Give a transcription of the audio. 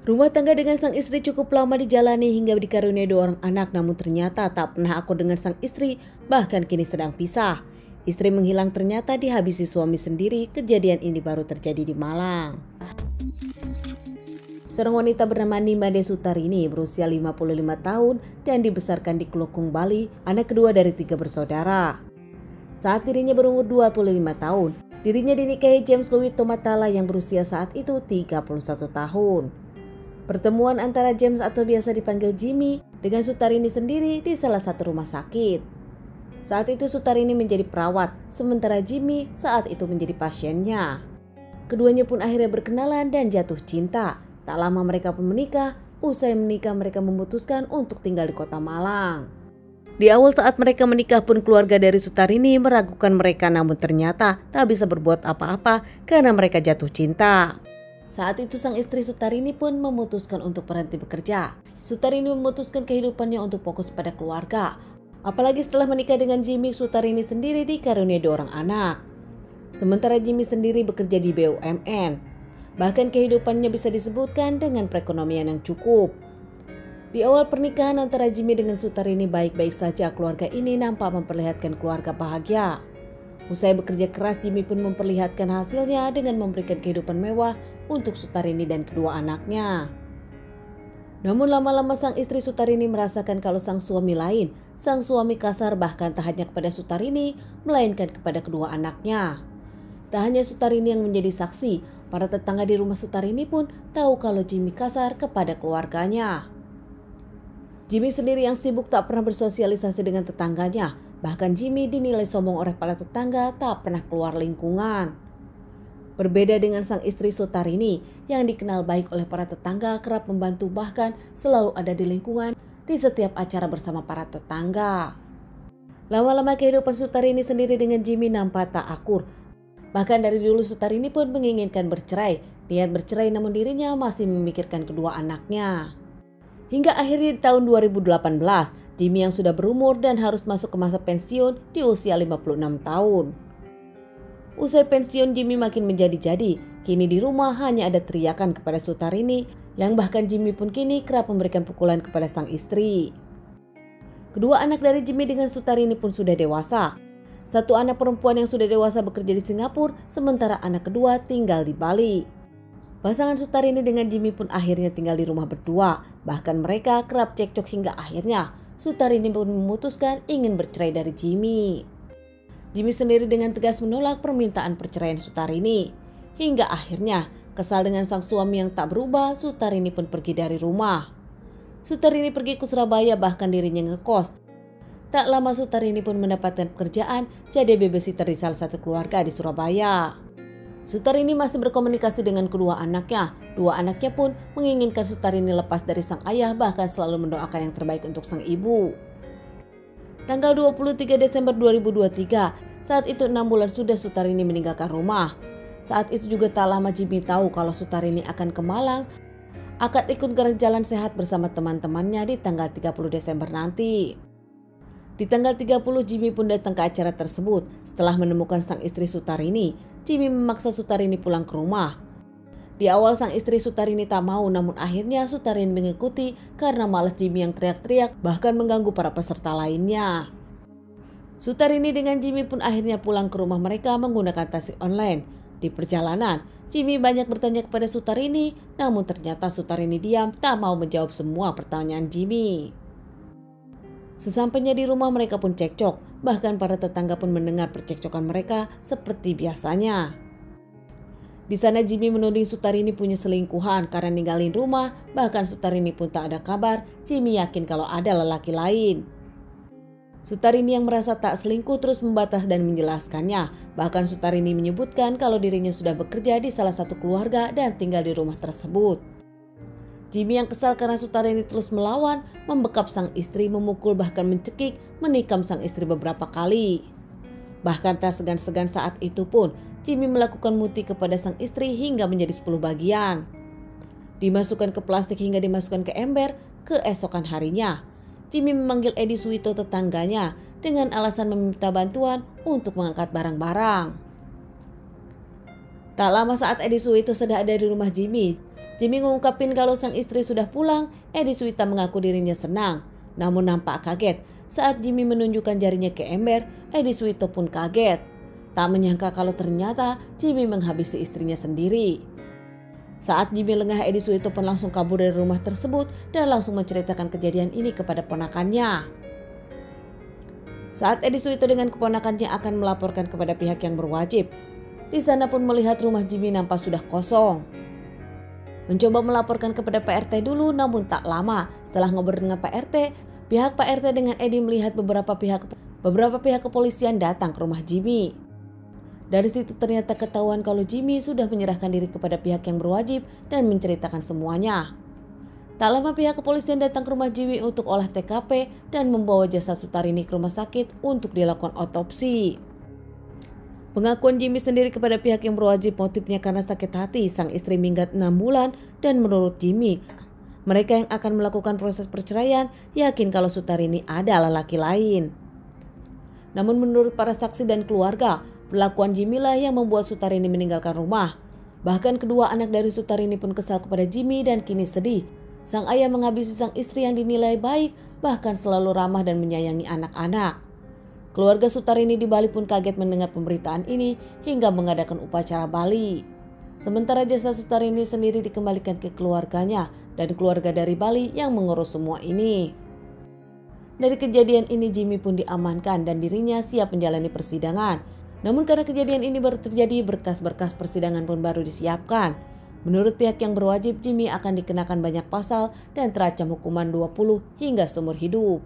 Rumah tangga dengan sang istri cukup lama dijalani hingga dikaruniai 2 orang anak, namun ternyata tak pernah akur dengan sang istri, bahkan kini sedang pisah. Istri menghilang ternyata dihabisi suami sendiri. Kejadian ini baru terjadi di Malang. Seorang wanita bernama Nimade Sutarini berusia 55 tahun dan dibesarkan di Klukung, Bali, anak kedua dari 3 bersaudara. Saat dirinya berumur 25 tahun, dirinya dinikahi James Louis Tomatala yang berusia saat itu 31 tahun. Pertemuan antara James atau biasa dipanggil Jimmy dengan Sutarini sendiri di salah satu rumah sakit. Saat itu Sutarini menjadi perawat, sementara Jimmy saat itu menjadi pasiennya. Keduanya pun akhirnya berkenalan dan jatuh cinta. Tak lama mereka pun menikah. Usai menikah mereka memutuskan untuk tinggal di kota Malang. Di awal saat mereka menikah pun keluarga dari Sutarini meragukan mereka, namun ternyata tak bisa berbuat apa-apa karena mereka jatuh cinta. Saat itu sang istri Sutarini pun memutuskan untuk berhenti bekerja. Sutarini memutuskan kehidupannya untuk fokus pada keluarga. Apalagi setelah menikah dengan Jimmy, Sutarini sendiri dikaruniai 2 orang anak. Sementara Jimmy sendiri bekerja di BUMN. Bahkan kehidupannya bisa disebutkan dengan perekonomian yang cukup. Di awal pernikahan antara Jimmy dengan Sutarini baik-baik saja, keluarga ini nampak memperlihatkan keluarga bahagia. Usai bekerja keras, Jimmy pun memperlihatkan hasilnya dengan memberikan kehidupan mewah untuk Sutarini dan kedua anaknya. Namun lama-lama sang istri Sutarini merasakan kalau sang suami lain. Sang suami kasar bahkan tak hanya kepada Sutarini, melainkan kepada kedua anaknya. Tak hanya Sutarini yang menjadi saksi, para tetangga di rumah Sutarini pun tahu kalau Jimmy kasar kepada keluarganya. Jimmy sendiri yang sibuk tak pernah bersosialisasi dengan tetangganya. Bahkan Jimmy dinilai sombong oleh para tetangga, tak pernah keluar lingkungan. Berbeda dengan sang istri Sutarini yang dikenal baik oleh para tetangga, kerap membantu bahkan selalu ada di lingkungan di setiap acara bersama para tetangga. Lama-lama kehidupan Sutarini sendiri dengan Jimmy nampak tak akur. Bahkan dari dulu Sutarini pun menginginkan bercerai. Niat bercerai namun dirinya masih memikirkan kedua anaknya. Hingga akhirnya di tahun 2018, Jimmy yang sudah berumur dan harus masuk ke masa pensiun di usia 56 tahun. Usai pensiun, Jimmy makin menjadi-jadi. Kini di rumah hanya ada teriakan kepada Sutarini, yang bahkan Jimmy pun kini kerap memberikan pukulan kepada sang istri. Kedua anak dari Jimmy dengan Sutarini pun sudah dewasa. Satu anak perempuan yang sudah dewasa bekerja di Singapura, sementara anak kedua tinggal di Bali. Pasangan Sutarini dengan Jimmy pun akhirnya tinggal di rumah berdua. Bahkan mereka kerap cekcok hingga akhirnya Sutarini pun memutuskan ingin bercerai dari Jimmy. Jimmy sendiri dengan tegas menolak permintaan perceraian Sutarini. Hingga akhirnya kesal dengan sang suami yang tak berubah, Sutarini pun pergi dari rumah. Sutarini pergi ke Surabaya, bahkan dirinya ngekos. Tak lama Sutarini pun mendapatkan pekerjaan jadi babysitter di salah satu keluarga di Surabaya. Sutarini masih berkomunikasi dengan kedua anaknya. 2 anaknya pun menginginkan Sutarini lepas dari sang ayah, bahkan selalu mendoakan yang terbaik untuk sang ibu. Tanggal 23 Desember 2023, saat itu 6 bulan sudah Sutarini meninggalkan rumah. Saat itu juga tak lama Jimmy tahu kalau Sutarini akan ke Malang, akan ikut gerak jalan sehat bersama teman-temannya di tanggal 30 Desember nanti. Di tanggal 30 Jimmy pun datang ke acara tersebut. Setelah menemukan sang istri Sutarini, Jimmy memaksa Sutarini pulang ke rumah. Di awal sang istri Sutarini tak mau, namun akhirnya Sutarini mengikuti karena malas Jimmy yang teriak-teriak bahkan mengganggu para peserta lainnya. Sutarini dengan Jimmy pun akhirnya pulang ke rumah mereka menggunakan taksi online. Di perjalanan, Jimmy banyak bertanya kepada Sutarini, namun ternyata Sutarini diam, tak mau menjawab semua pertanyaan Jimmy. Sesampainya di rumah mereka pun cekcok, bahkan para tetangga pun mendengar percekcokan mereka seperti biasanya. Di sana Jimmy menuding Sutarini punya selingkuhan karena ninggalin rumah, bahkan Sutarini pun tak ada kabar. Jimmy yakin kalau ada lelaki lain. Sutarini yang merasa tak selingkuh terus membantah dan menjelaskannya. Bahkan Sutarini menyebutkan kalau dirinya sudah bekerja di salah satu keluarga dan tinggal di rumah tersebut. Jimmy yang kesal karena Sutarini terus melawan, membekap sang istri, memukul bahkan mencekik, menikam sang istri beberapa kali. Bahkan tak segan-segan saat itu pun, Jimmy melakukan muti kepada sang istri hingga menjadi 10 bagian. Dimasukkan ke plastik hingga dimasukkan ke ember. Keesokan harinya, Jimmy memanggil Edi Suwito tetangganya dengan alasan meminta bantuan untuk mengangkat barang-barang. Tak lama saat Edi Suwito sudah ada di rumah Jimmy, Jimmy mengungkapkan kalau sang istri sudah pulang. Edi Suwita mengaku dirinya senang, namun nampak kaget saat Jimmy menunjukkan jarinya ke ember. Edi Suwito pun kaget, tak menyangka kalau ternyata Jimmy menghabisi istrinya sendiri. Saat Jimmy lengah, Edi Suwito pun langsung kabur dari rumah tersebut dan langsung menceritakan kejadian ini kepada ponakannya. Saat Edi Suwito dengan keponakannya akan melaporkan kepada pihak yang berwajib, di sana pun melihat rumah Jimmy nampak sudah kosong. Mencoba melaporkan kepada Pak RT dulu, namun tak lama setelah ngobrol dengan Pak RT, pihak Pak RT dengan Edi melihat beberapa pihak kepolisian datang ke rumah Jimmy. Dari situ ternyata ketahuan kalau Jimmy sudah menyerahkan diri kepada pihak yang berwajib dan menceritakan semuanya. Tak lama pihak kepolisian datang ke rumah Jimmy untuk olah TKP dan membawa jasad Sutarini ke rumah sakit untuk dilakukan otopsi. Pengakuan Jimmy sendiri kepada pihak yang berwajib motifnya karena sakit hati sang istri minggat 6 bulan dan menurut Jimmy, mereka yang akan melakukan proses perceraian yakin kalau Sutarini adalah laki lain. Namun menurut para saksi dan keluarga, perlakuan Jimmy lah yang membuat Sutarini meninggalkan rumah. Bahkan kedua anak dari Sutarini pun kesal kepada Jimmy dan kini sedih. Sang ayah menghabisi sang istri yang dinilai baik, bahkan selalu ramah dan menyayangi anak-anak. Keluarga Sutarini di Bali pun kaget mendengar pemberitaan ini hingga mengadakan upacara Bali. Sementara jasad Sutarini sendiri dikembalikan ke keluarganya dan keluarga dari Bali yang mengurus semua ini. Dari kejadian ini Jimmy pun diamankan dan dirinya siap menjalani persidangan. Namun karena kejadian ini baru terjadi, berkas-berkas persidangan pun baru disiapkan. Menurut pihak yang berwajib, Jimmy akan dikenakan banyak pasal dan terancam hukuman 20 hingga seumur hidup.